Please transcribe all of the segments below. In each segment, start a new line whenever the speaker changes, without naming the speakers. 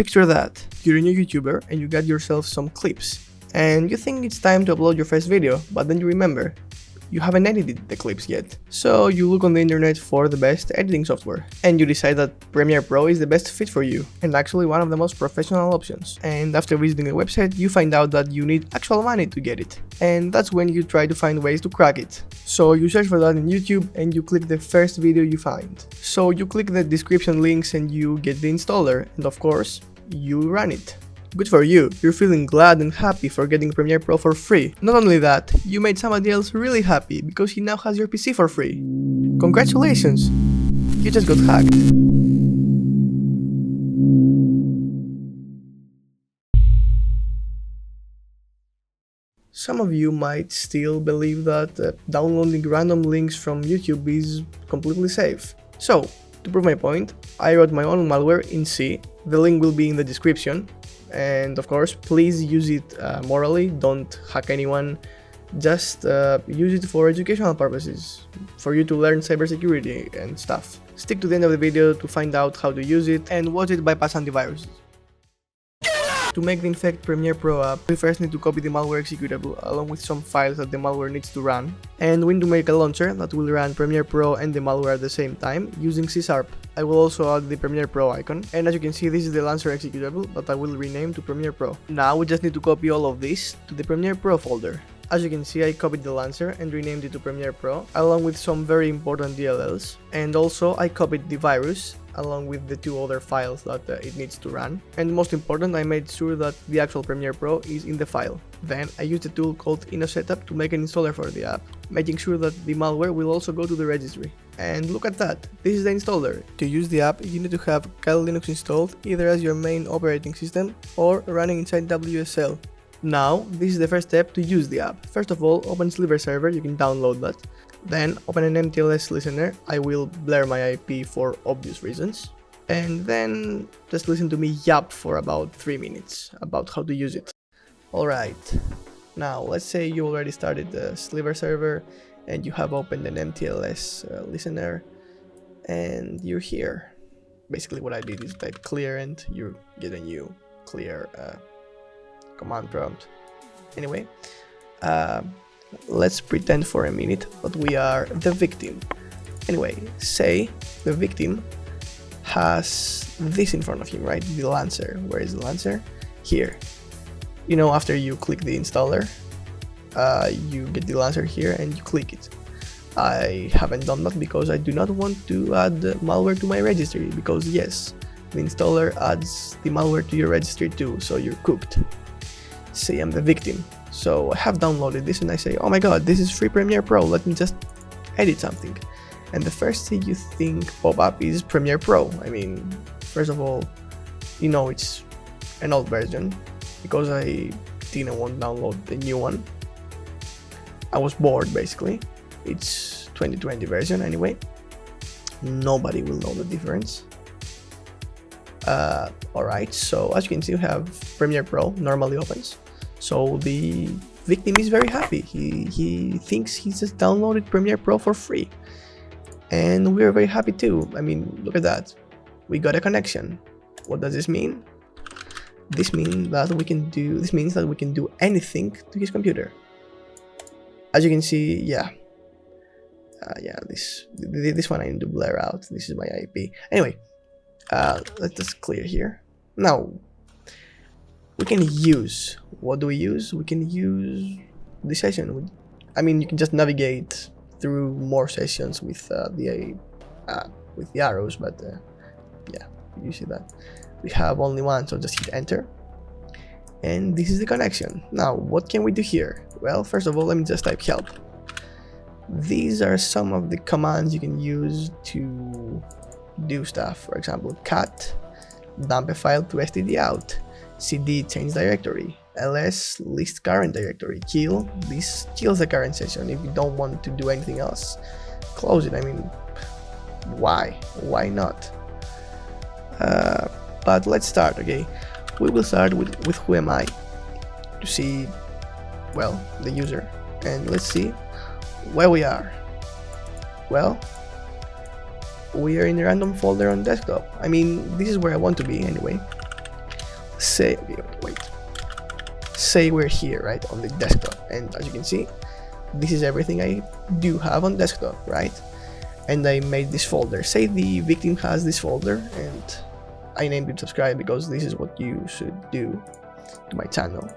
Picture that, you're a new YouTuber and you got yourself some clips, and you think it's time to upload your first video, but then you remember, you haven't edited the clips yet. So you look on the internet for the best editing software, and you decide that Premiere Pro is the best fit for you, and actually one of the most professional options. And after visiting the website, you find out that you need actual money to get it, and that's when you try to find ways to crack it. So you search for that in YouTube and you click the first video you find. So you click the description links and you get the installer, and of course, you run it. Good for you, you're feeling glad and happy for getting Premiere Pro for free. Not only that, you made somebody else really happy because he now has your PC for free. Congratulations! You just got hacked. Some of you might still believe that downloading random links from YouTube is completely safe. So, to prove my point, I wrote my own malware in C. The link will be in the description. And of course, please use it morally, don't hack anyone, just use it for educational purposes, for you to learn cybersecurity and stuff. Stick to the end of the video to find out how to use it and watch it bypass antiviruses. To make the Infect Premiere Pro app, we first need to copy the malware executable along with some files that the malware needs to run, and we need to make a launcher that will run Premiere Pro and the malware at the same time using C#. I will also add the Premiere Pro icon, and as you can see, this is the launcher executable that I will rename to Premiere Pro. Now we just need to copy all of this to the Premiere Pro folder. As you can see, I copied the launcher and renamed it to Premiere Pro, along with some very important DLLs, and also I copied the virus along with the two other files that it needs to run. And most important, I made sure that the actual Premiere Pro is in the file. Then I used a tool called InnoSetup to make an installer for the app, making sure that the malware will also go to the registry. And look at that, this is the installer. To use the app, you need to have Kali Linux installed either as your main operating system or running inside WSL. Now, this is the first step to use the app. First of all, open Sliver server, you can download that. Then open an MTLS listener. I will blur my IP for obvious reasons. And then just listen to me yap for about 3 minutes about how to use it. Alright, now let's say you already started the Sliver server and you have opened an MTLS listener and you're here. Basically what I did is type clear and you get a new clear command prompt. Anyway, let's pretend for a minute that we are the victim. Anyway, say the victim has this in front of him, right? The Lancer. Where is the Lancer? Here. You know, after you click the installer, you get the Lancer here and you click it. I haven't done that because I do not want to add malware to my registry, because yes, the installer adds the malware to your registry too, so you're cooked. Say I'm the victim. So I have downloaded this and I say, oh my god, this is free Premiere Pro, let me just edit something. And the first thing you think pop up is Premiere Pro. I mean, first of all, you know it's an old version, because I didn't want to download the new one. I was bored basically. It's 2020 version anyway. Nobody will know the difference. Alright, so as you can see, we have Premiere Pro normally opens. So the victim is very happy. He thinks he just downloaded Premiere Pro for free. And we're very happy too. I mean, look at that. We got a connection. What does this mean? This means that we can do anything to his computer. As you can see, this one I need to blur out. This is my IP. Anyway, let's just clear here. Now, we can use, what do we use? We can use the session. I mean, you can just navigate through more sessions with the arrows, but yeah, you see that. We have only one, so just hit enter. And this is the connection. Now, what can we do here? Well, first of all, let me just type help. These are some of the commands you can use to do stuff. For example, cat, dump a file to std out, cd change directory, ls list current directory, kill, this kills the current session. If you don't want to do anything else, close it. I mean, why not? But let's start. Okay, we will start with who am I, to see, well, the user, and let's see where we are. Well, we are in a random folder on desktop. I mean, this is where I want to be anyway. say, wait, say we're here, right, on the desktop, and as you can see, this is everything I do have on desktop, right? And I made this folder. Say the victim has this folder, and I named it subscribe because this is what you should do to my channel.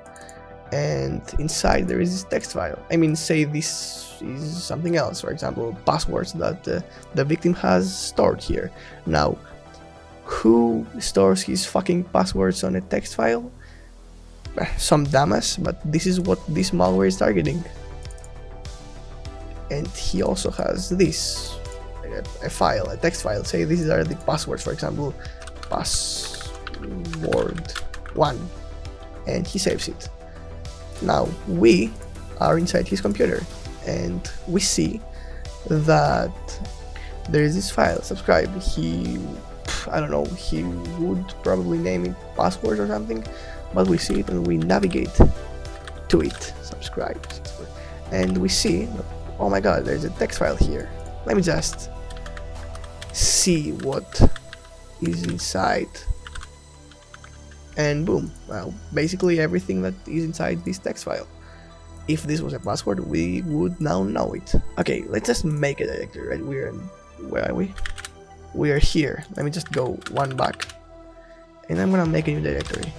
And inside there is this text file. I mean, say this is something else, for example, passwords that the victim has stored here. Now, who stores his fucking passwords on a text file? Some dumbass, but this is what this malware is targeting. And he also has this, a file, a text file. Say these are the passwords, for example, password1, and he saves it. Now we are inside his computer, and we see that there is this file, subscribe. I don't know, he would probably name it password or something, but we see it and we navigate to it, subscribe, and we see, oh my god, there's a text file here. Let me just see what is inside, and boom, well, basically everything that is inside this text file. If this was a password, we would now know it. Okay, let's just make a directory, right? Where are we? We are here. Let me just go one back, and I'm gonna make a new directory.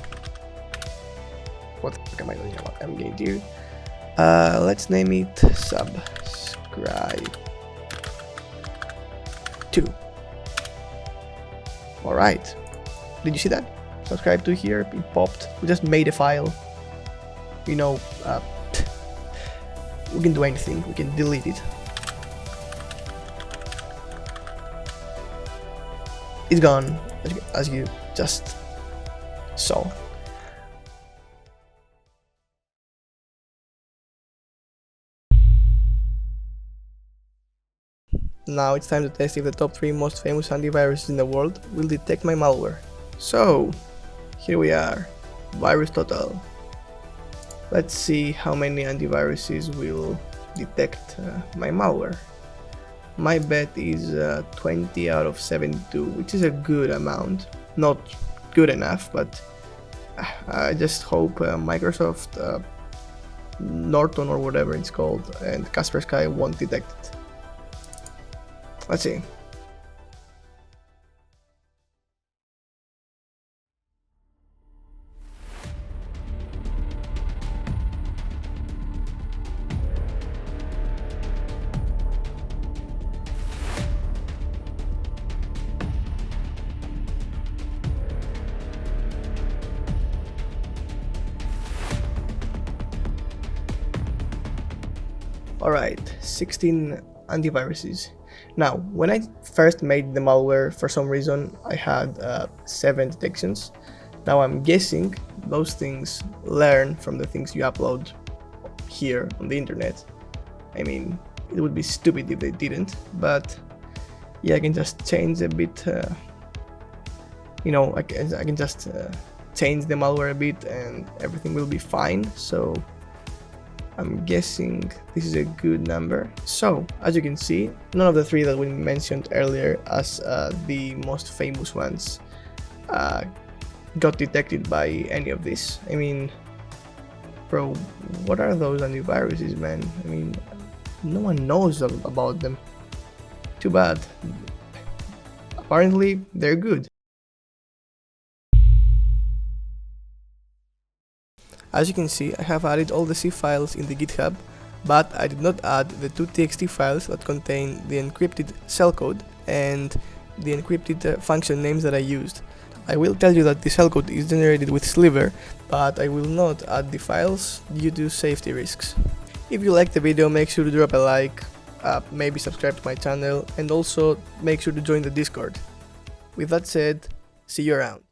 What the fuck am I doing? I'm getting here. Let's name it subscribe 2. Alright, did you see that? Subscribe to here, it popped. We just made a file. You know, we can do anything, we can delete it. It's gone, as you just saw. Now it's time to test if the top 3 most famous antiviruses in the world will detect my malware. So, here we are, Virus Total. Let's see how many antiviruses will detect my malware. My bet is 20 out of 72, which is a good amount. Not good enough, but I just hope Microsoft, Norton or whatever it's called, and Kaspersky won't detect it. Let's see. Alright, 16 antiviruses. Now, when I first made the malware, for some reason I had 7 detections. Now I'm guessing those things learn from the things you upload here on the internet. I mean, it would be stupid if they didn't, but yeah, I can just change a bit, you know, I can just change the malware a bit and everything will be fine. So I'm guessing this is a good number. So, as you can see, none of the 3 that we mentioned earlier as the most famous ones got detected by any of this. I mean, bro, what are those antiviruses, man? I mean, no one knows about them. Too bad. Apparently, they're good. As you can see, I have added all the C files in the GitHub, but I did not add the 2 TXT files that contain the encrypted shellcode and the encrypted function names that I used. I will tell you that the shellcode is generated with Sliver, but I will not add the files due to safety risks. If you liked the video, make sure to drop a like, maybe subscribe to my channel, and also make sure to join the Discord. With that said, see you around.